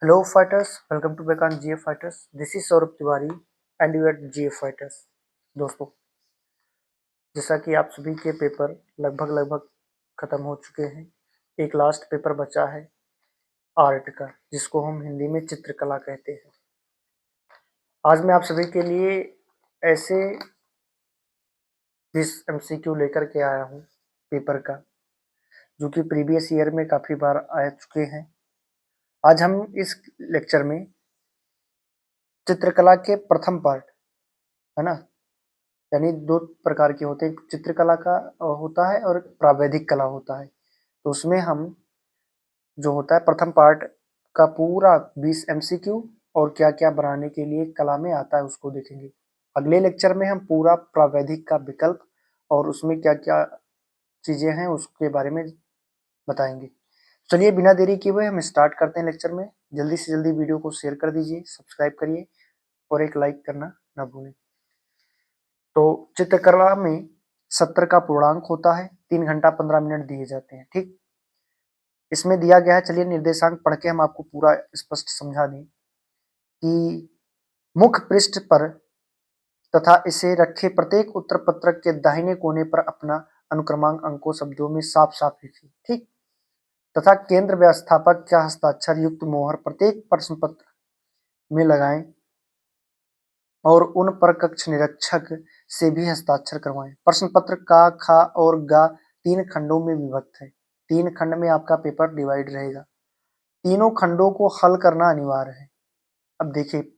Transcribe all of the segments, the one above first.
Hello fighters, welcome to back on GF Fighters. This is Saurabh Tiwari and you at GF Fighters. दोस्तों, जैसा कि आप सभी के पेपर लगभग खत्म हो चुके हैं, एक लास्ट पेपर बचा है आर्ट का, जिसको हम हिंदी में चित्रकला कहते हैं। आज मैं आप सभी के लिए ऐसे 20 MCQ लेकर के आया हूँ पेपर का, जो कि प्रीवियस ईयर में काफ़ी बार आ चुके हैं। आज हम इस लेक्चर में चित्रकला के प्रथम पार्ट, है ना, यानी 2 प्रकार के होते हैं, चित्रकला का होता है और प्रावैधिक कला होता है। तो उसमें हम जो होता है प्रथम पार्ट का पूरा 20 MCQ और क्या-क्या बनाने के लिए कला में आता है उसको देखेंगे। अगले लेक्चर में हम पूरा प्रावैधिक का विकल्प और उसमें क्या-क्या चीज़ें हैं उसके बारे में बताएंगे। चलिए बिना देरी किए हुए हम स्टार्ट करते हैं लेक्चर में। जल्दी से जल्दी वीडियो को शेयर कर दीजिए, सब्सक्राइब करिए और एक लाइक करना ना भूलें। तो चित्रकला में 70 का पूर्णांक होता है, 3 घंटा 15 मिनट दिए जाते हैं। ठीक, इसमें दिया गया है, चलिए निर्देशांक पढ़ के हम आपको पूरा स्पष्ट समझा दें कि मुख्य पृष्ठ पर तथा इसे रखे प्रत्येक उत्तर पत्रक के दाहिने कोने पर अपना अनुक्रमांक अंकों शब्दों में साफ साफ लिखिए। ठीक, तथा केंद्र व्यवस्थापक का हस्ताक्षर युक्त मोहर प्रत्येक प्रश्न पत्र में लगाएं और उन पर कक्ष निरीक्षक से भी हस्ताक्षर करवाएं। प्रश्न पत्र का, खा और गा 3 खंडों में विभक्त है। 3 खंड में आपका पेपर डिवाइड रहेगा। तीनों खंडों को हल करना अनिवार्य है। अब देखिए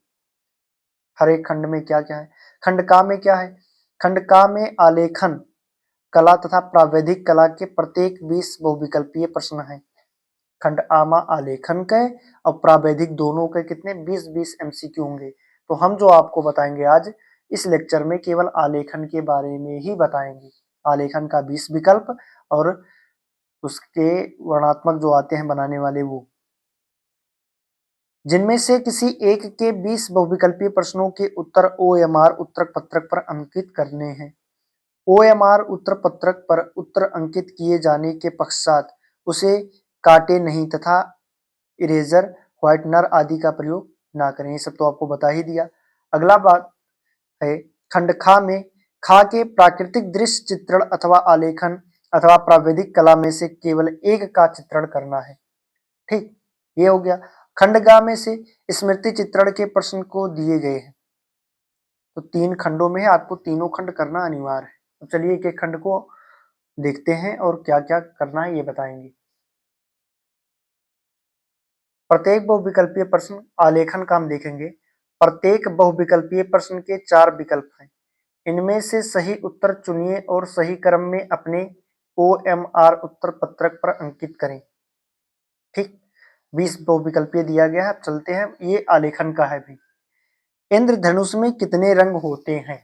हर एक खंड में क्या क्या है। खंड का में क्या है? खंड का में आलेखन कला तथा प्रावैधिक कला के प्रत्येक 20 बहुविकल्पीय प्रश्न हैं। खंड आ में आलेखन के और प्रावैधिक दोनों के कितने 20-20 MCQ होंगे। तो हम जो आपको बताएंगे आज इस लेक्चर में केवल आलेखन के बारे में ही बताएंगे। आलेखन का 20 विकल्प और उसके वर्णात्मक जो आते हैं बनाने वाले वो, जिनमें से किसी एक के 20 बहुविकल्पीय प्रश्नों के उत्तर OMR उत्तर पत्रक पर अंकित करने हैं। OMR उत्तर पत्रक पर उत्तर अंकित किए जाने के पश्चात उसे काटे नहीं तथा इरेजर, व्हाइटनर आदि का प्रयोग ना करें। ये सब तो आपको बता ही दिया। अगला बात है खंड खा में, खा के प्राकृतिक दृश्य चित्रण अथवा आलेखन अथवा प्रावैधिक कला में से केवल एक का चित्रण करना है। ठीक, ये हो गया। खंड गा में से स्मृति चित्रण के प्रश्न को दिए गए हैं। तो 3 खंडों में है, आपको तीनों खंड करना अनिवार्य है। तो चलिए एक एक खंड को देखते हैं और क्या क्या करना है ये बताएंगे। प्रत्येक बहुविकल्पीय प्रश्न आलेखन का हम देखेंगे। प्रत्येक बहुविकल्पीय प्रश्न के 4 विकल्प हैं। इनमें से सही उत्तर चुनिए और सही क्रम में अपने OMR उत्तर पत्रक पर अंकित करें। ठीक, 20 बहुविकल्पीय दिया गया है। अब चलते हैं, ये आलेखन का है भी। इंद्रधनुष में कितने रंग होते हैं?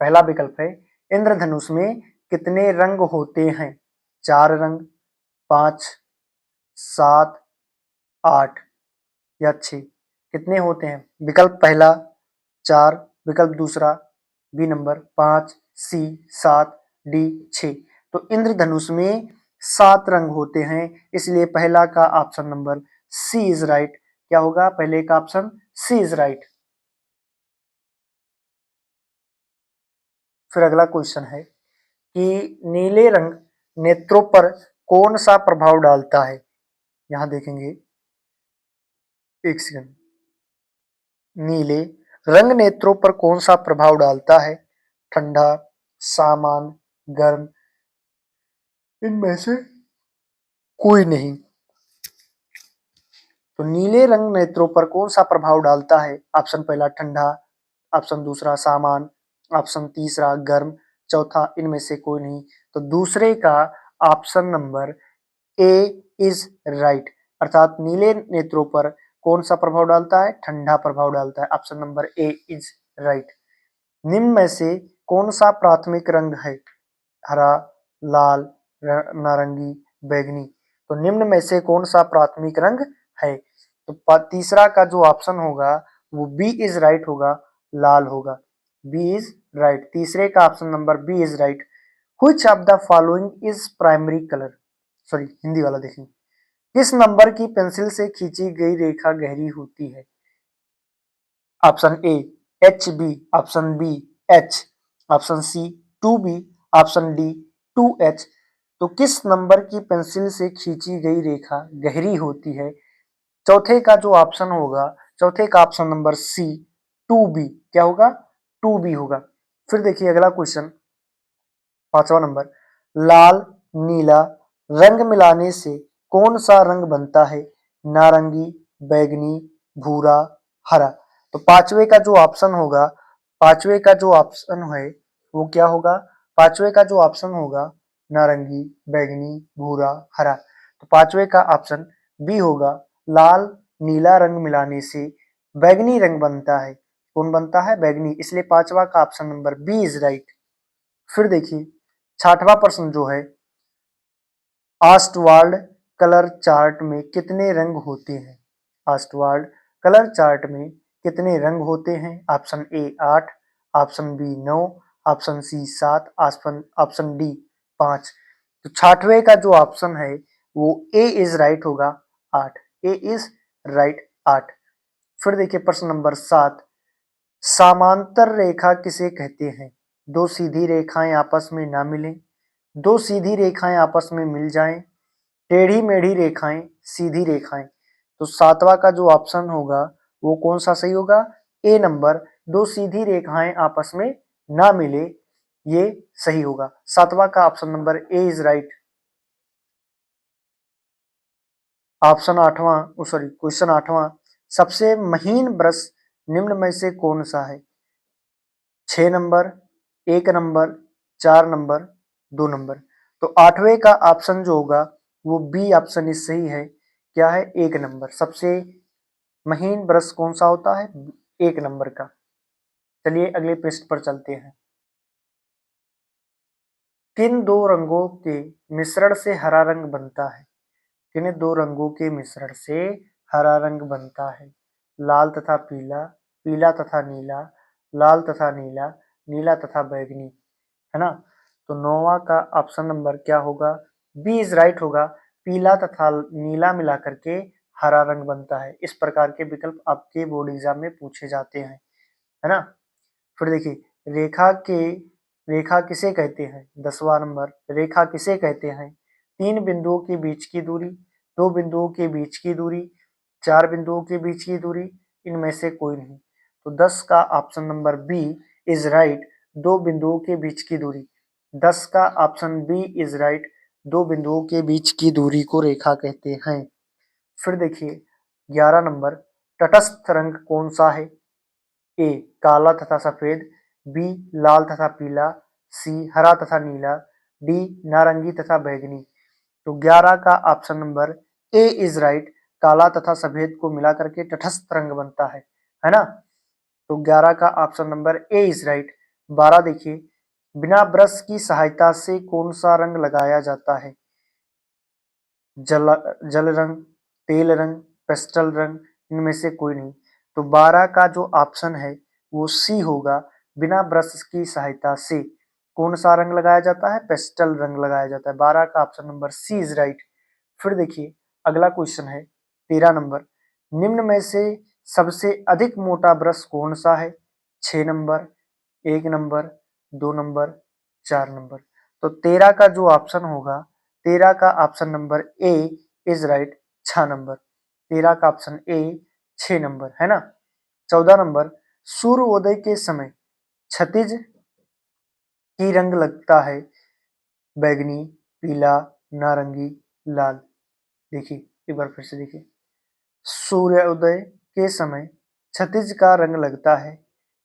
पहला विकल्प है इंद्रधनुष में कितने रंग होते हैं? 4 रंग, 5, 7, 8 या 6। कितने होते हैं? विकल्प पहला 4, विकल्प दूसरा बी नंबर 5, सी 7, डी 6। तो इंद्रधनुष में 7 रंग होते हैं, इसलिए पहला का option number C is right. क्या होगा? पहले का ऑप्शन सी इज राइट। फिर अगला क्वेश्चन है कि नीले रंग नेत्रों पर कौन सा प्रभाव डालता है? यहां देखेंगे, एक सेकंड। नीले रंग नेत्रों पर कौन सा प्रभाव डालता है? ठंडा, सामान्य, गर्म, इनमें से कोई नहीं। तो नीले रंग नेत्रों पर कौन सा प्रभाव डालता है? ऑप्शन पहला ठंडा, ऑप्शन दूसरा सामान्य, ऑप्शन तीसरा गर्म, चौथा इनमें से कोई नहीं। तो दूसरे का option number A is right, अर्थात नीले नेत्रों पर कौन सा प्रभाव डालता है? ठंडा प्रभाव डालता है। Option number A is right. निम्न में से कौन सा प्राथमिक रंग है? हरा, लाल, नारंगी, बैंगनी। तो निम्न में से कौन सा प्राथमिक रंग है? तो तीसरा का जो ऑप्शन होगा वो बी इज राइट होगा, लाल होगा। बी इज राइट, तीसरे का option number B is right. Which of the following is primary colour? Sorry, Hindi वाला देखें। किस नंबर की पेंसिल से खींची गई रेखा गहरी होती है? Option A H B, option B H, option C 2B, option D 2H। तो किस नंबर की पेंसिल से खींची गई रेखा गहरी होती है? चौथे का जो ऑप्शन होगा, चौथे का ऑप्शन नंबर सी 2B, क्या होगा? 2B होगा। फिर देखिए अगला क्वेश्चन, पांचवा नंबर, लाल नीला रंग मिलाने से कौन सा रंग बनता है? नारंगी, बैगनी, भूरा, हरा। तो पांचवे का जो ऑप्शन होगा, पांचवे का जो ऑप्शन है वो क्या होगा? पांचवे का जो ऑप्शन होगा नारंगी, बैगनी, भूरा, हरा। तो पांचवे का ऑप्शन बी होगा, लाल नीला रंग मिलाने से बैगनी रंग बनता है। कौन बनता है? बैगनी। इसलिए पांचवा का option number B is right. फिर देखिए छठवां प्रश्न जो है, ऑस्टवाल्ड कलर चार्ट में कितने रंग होते हैं? ऑस्टवाल्ड कलर चार्ट में कितने रंग होते हैं? Option A 8, option B 9, option C 7, option D 5। तो छठवें का जो ऑप्शन है वो ए इज राइट होगा, 8। ए इज राइट, 8। फिर देखिए प्रश्न नंबर 7, समांतर रेखा किसे कहते हैं? दो सीधी रेखाएं आपस में ना मिलें, दो सीधी रेखाएं आपस में मिल जाएं, टेढ़ी मेढ़ी रेखाएं, सीधी रेखाएं। तो सातवां का जो ऑप्शन होगा वो कौन सा सही होगा? ए नंबर, दो सीधी रेखाएं आपस में ना मिले, ये सही होगा। सातवां का option number A is right. Option आठवां, सॉरी क्वेश्चन आठवां, सबसे महीन ब्रश निम्न में से कौन सा है? 6 नंबर, 1 नंबर, 4 नंबर, 2 नंबर। तो आठवें का ऑप्शन जो होगा वो बी ऑप्शन इस सही है। क्या है? 1 नंबर। सबसे महीन ब्रश कौन सा होता है? 1 नंबर का। चलिए अगले पृष्ठ पर चलते हैं। किन दो रंगों के मिश्रण से हरा रंग बनता है? किन दो रंगों के मिश्रण से हरा रंग बनता है? लाल तथा पीला, पीला तथा नीला, लाल तथा नीला, नीला तथा बैगनी, है ना? तो नौवां का ऑप्शन नंबर क्या होगा? बी इज राइट होगा। पीला तथा नीला मिला करके हरा रंग बनता है। इस प्रकार के विकल्प आपके बोर्ड एग्जाम में पूछे जाते हैं, है ना? फिर देखिए रेखा किसे कहते हैं? 10वां नंबर, रेखा किसे कहते हैं? 3 बिंदुओं के बीच की दूरी, 2 बिंदुओं के बीच की दूरी, 4 बिंदुओं के बीच की दूरी, इनमें से कोई नहीं। तो 10 का option number B is right, 2 बिंदुओं के बीच की दूरी। 10 का ऑप्शन बी इज राइट, 2 बिंदुओं के बीच की दूरी को रेखा कहते हैं। फिर देखिए 11 नंबर, तटस्थ रंग कौन सा है? ए काला तथा सफेद, बी लाल तथा पीला, सी हरा तथा नीला, डी नारंगी तथा बैगनी। तो 11 का option number A is right, काला तथा सफेद को मिला करके तटस्थ रंग बनता है ना? तो 11 का option number A is right. 12 देखिए, बिना ब्रश की सहायता से कौन सा रंग लगाया जाता है? जल जल रंग, तेल रंग, पेस्टल रंग, इनमें से कोई नहीं। तो 12 का जो ऑप्शन है वो सी होगा, बिना ब्रश की सहायता से कौन सा रंग लगाया जाता है? पेस्टल रंग लगाया जाता है। 12 का option number C is right. फिर देखिए अगला क्वेश्चन है 13 नंबर, निम्न में से सबसे अधिक मोटा ब्रश कौन सा है? 6 नंबर, 1 नंबर, 2 नंबर, 4 नंबर। तो 13 का जो ऑप्शन होगा, 13 का option number A is right, 6 number. 13 का ऑप्शन ए 6 नंबर, है ना? 14 नंबर, सूर्योदय के समय क्षितिज की रंग लगता है बैगनी, पीला, नारंगी, लाल। देखिए एक बार फिर से देखिए, सूर्योदय के समय क्षितिज का रंग लगता है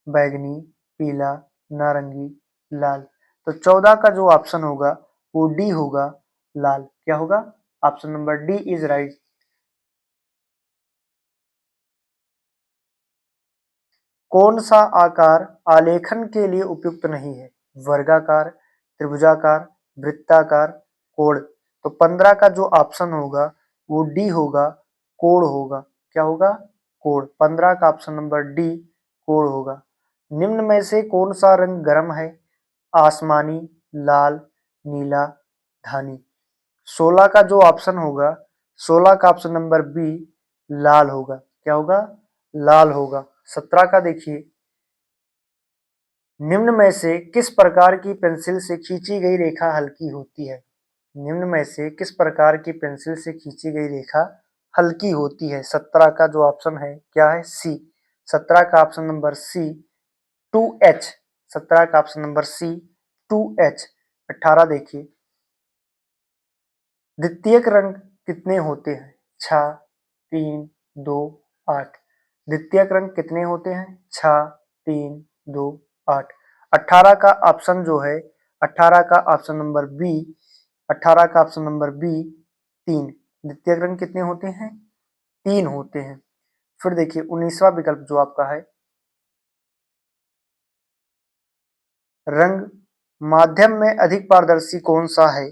बैगनी, पीला, नारंगी, लाल। तो 14 का जो ऑप्शन होगा वो डी होगा, लाल। क्या होगा? Option number D is right. कौन सा आकार आलेखन के लिए उपयुक्त नहीं है? वर्गाकार, त्रिभुजाकार, वृत्ताकार, कोण। तो 15 का जो ऑप्शन होगा वो डी होगा, कोण होगा। क्या होगा? कोण। 15 का ऑप्शन नंबर डी कोण होगा। निम्न में से कौन सा रंग गर्म है? आसमानी, लाल, नीला, धानी। 16 का जो ऑप्शन होगा, 16 का ऑप्शन नंबर बी लाल होगा। क्या होगा? लाल होगा। 17 का देखिए, निम्न में से किस प्रकार की पेंसिल से खींची गई रेखा हल्की होती है? निम्न में से किस प्रकार की पेंसिल से खींची गई रेखा हल्की होती है? 17 का जो ऑप्शन है क्या है? सी। 17 का ऑप्शन नंबर सी 2H। 17 का ऑप्शन नंबर सी 2H। 18 देखिए, द्वितीयक रंग कितने होते हैं? 6, 3, 2, 8। द्वितीयक रंग कितने होते हैं? 6, 3, 2, 8। 18 का ऑप्शन जो है, 18 का ऑप्शन नंबर बी, 18 का ऑप्शन नंबर बी 3। द्वितीयक रंग कितने होते हैं? 3 होते हैं। फिर देखिए 19वां विकल्प जो आपका है, रंग माध्यम में अधिक पारदर्शी कौन सा है?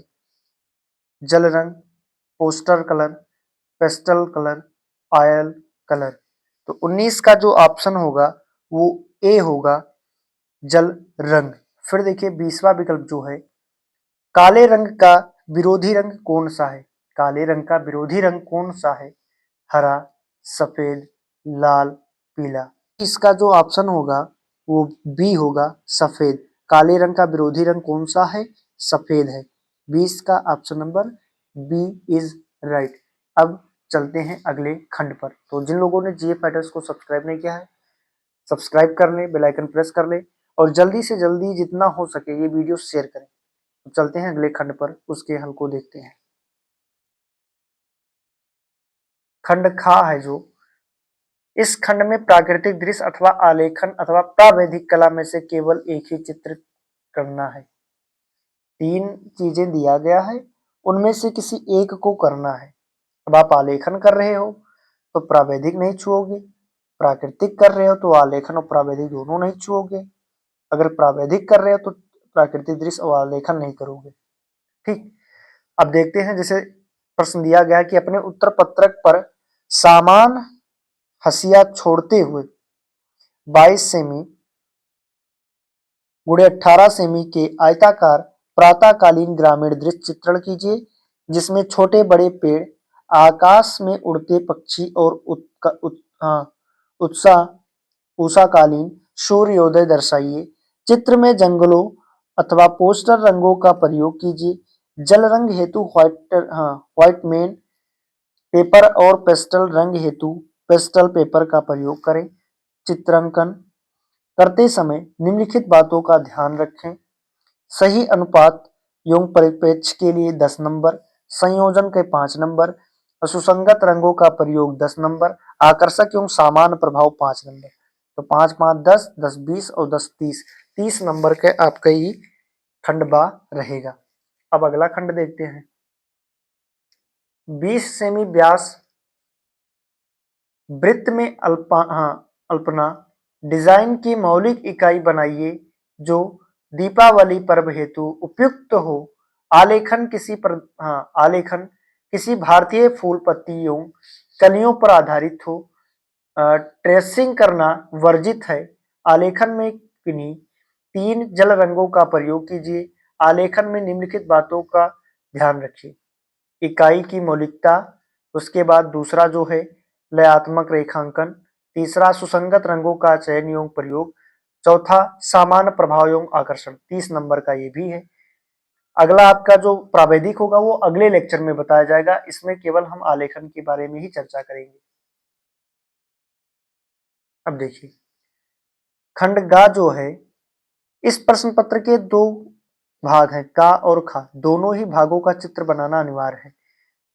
जल रंग, poster colour, pastel colour, oil colour. तो 19 का जो ऑप्शन होगा वो ए होगा, जल रंग। फिर देखिए 20वां विकल्प जो है, काले रंग का विरोधी रंग कौन सा है? काले रंग का विरोधी रंग कौन सा है? हरा, सफेद, लाल, पीला। इसका जो ऑप्शन होगा वो बी होगा, सफेद। काले रंग का विरोधी रंग कौन सा है? सफेद है। 20 का option number B is right. अब चलते हैं अगले खंड पर। तो जिन लोगों ने जीए पैटर्स को सब्सक्राइब नहीं किया है, सब्सक्राइब कर ले, बेल आइकन प्रेस कर ले और जल्दी से जल्दी जितना हो सके ये वीडियो शेयर करें। तो चलते हैं अगले खंड पर, उसके हल को देखते हैं। खंड खा है जो, इस खंड में प्राकृतिक दृश्य अथवा आलेखन अथवा प्रावैधिक कला में से केवल एक ही चित्र करना है। 3 चीजें दिया गया है, उनमें से किसी एक को करना है। अब आप आलेखन कर रहे हो तो प्रावैधिक नहीं छुओगे, प्राकृतिक कर रहे हो तो आलेखन और प्रावैधिक दोनों नहीं छुओगे, अगर प्रावैधिक कर रहे हो तो प्राकृतिक दृश्य और आलेखन नहीं करोगे। ठीक। अब देखते हैं, जैसे प्रश्न दिया गया कि अपने उत्तर पत्रक पर सामान हंसिया छोड़ते हुए 22 सेमी गुणे 18 सेमी के आयताकार प्रातःकालीन ग्रामीण दृश्य चित्रण कीजिए, जिसमें छोटे बड़े पेड़, आकाश में उड़ते पक्षी और उत्साह उषाकालीन सूर्योदय दर्शाइए। चित्र में जंगलों अथवा पोस्टर रंगों का प्रयोग कीजिए। जल रंग हेतु व्हाइट मेन पेपर और पेस्टल रंग हेतु पेस्टल पेपर का प्रयोग करें। चित्रांकन करते समय निम्नलिखित बातों का ध्यान रखें। सही अनुपात एवं परिप्रेक्ष्य के लिए 10 नंबर, संयोजन के 5 नंबर, सुसंगत रंगों का प्रयोग 10 नंबर, आकर्षक एवं सामान्य प्रभाव 5 नंबर। तो 5 5 10, 10 20 और 10 30, 30 नंबर के आपका ही खंड बा रहेगा। अब अगला खंड देखते हैं। 20 सेमी व्यास वृत्त में अल्पना डिजाइन की मौलिक इकाई बनाइए जो दीपावली पर्व हेतु उपयुक्त हो। आलेखन किसी भारतीय फूल पत्तियों कलियों पर आधारित हो। ट्रेसिंग करना वर्जित है। आलेखन में किन्हीं 3 जल रंगों का प्रयोग कीजिए। आलेखन में निम्नलिखित बातों का ध्यान रखिए। इकाई की मौलिकता, उसके बाद दूसरा जो है लयात्मक रेखांकन, तीसरा सुसंगत रंगों का चयन एवं प्रयोग, चौथा सामान्य प्रभाव एवं आकर्षण। 30 नंबर का ये भी है। अगला आपका जो प्रावैधिक होगा वो अगले लेक्चर में बताया जाएगा, इसमें केवल हम आलेखन के बारे में ही चर्चा करेंगे। अब देखिए खंड गा जो है, इस प्रश्न पत्र के 2 भाग हैं, का और खा, दोनों ही भागों का चित्र बनाना अनिवार्य है।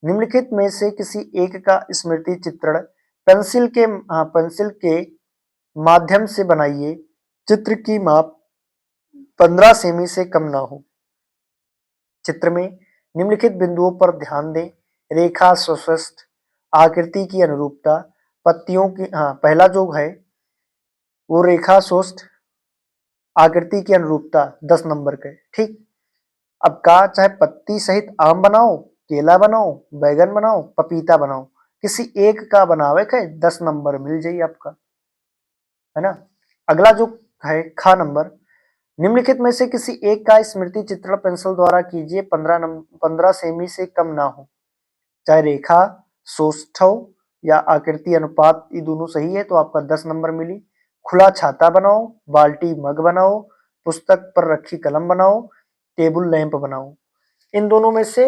निम्नलिखित में से किसी एक का स्मृति चित्रण पेंसिल के माध्यम से बनाइए। चित्र की माप 15 सेमी से कम ना हो। चित्र में निम्नलिखित बिंदुओं पर ध्यान दें। रेखा स्वस्थ, आकृति की अनुरूपता, पत्तियों की पहला जो है वो रेखा स्वस्थ, आकृति की अनुरूपता 10 नंबर के। ठीक। अब का चाहे पत्ती सहित आम बनाओ, केला बनाओ, बैगन बनाओ, पपीता बनाओ, किसी एक का बनावे के 10 नंबर मिल जाइए आपका, है ना। अगला जो है खा नंबर, निम्नलिखित में से किसी एक का स्मृति चित्रण पेंसिल द्वारा कीजिए। 15 सेमी से कम ना हो। चाहे रेखा सौष्ठव या आकृति अनुपात ये दोनों सही है तो आपका 10 नंबर मिली। खुला छाता बनाओ, बाल्टी मग बनाओ, पुस्तक पर रखी कलम बनाओ, टेबल लैंप बनाओ। इन दोनों में से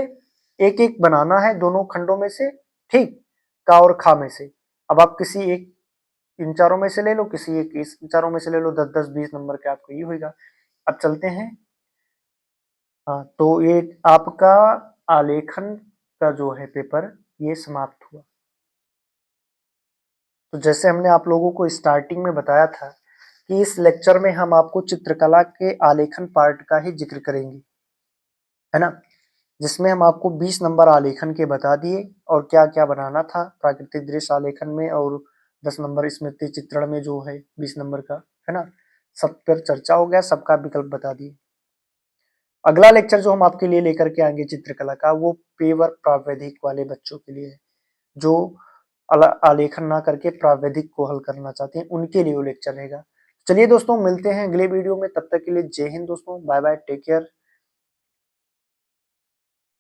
एक एक बनाना है, दोनों खंडों में से, ठीक, का और खा में से। अब आप किसी एक इन चारों में से ले लो, किसी एक इस चारों में से ले लो, 10 10 20 नंबर के आपको ये होगा। अब चलते हैं। हाँ, तो ये आपका आलेखन का जो है पेपर ये समाप्त हुआ। तो जैसे हमने आप लोगों को स्टार्टिंग में बताया था कि इस लेक्चर में हम आपको चित्रकला के आलेखन पार्ट का ही जिक्र करेंगे, है ना, जिसमें हम आपको 20 नंबर आलेखन के बता दिए और क्या क्या बनाना था प्राकृतिक दृश्य आलेखन में, और 10 नंबर स्मृति चित्रण में जो है 20 नंबर का, है ना, सब पर चर्चा हो गया, सबका विकल्प बता दिए। अगला लेक्चर जो हम आपके लिए लेकर के आएंगे चित्रकला का, वो पेवर प्रावैधिक वाले बच्चों के लिए है, जो आलेखन ना करके प्रावैधिक को हल करना चाहते हैं, उनके लिए वो लेक्चर रहेगा। चलिए दोस्तों, मिलते हैं अगले वीडियो में, तब तक के लिए जय हिंद दोस्तों, बाय बाय, टेक केयर।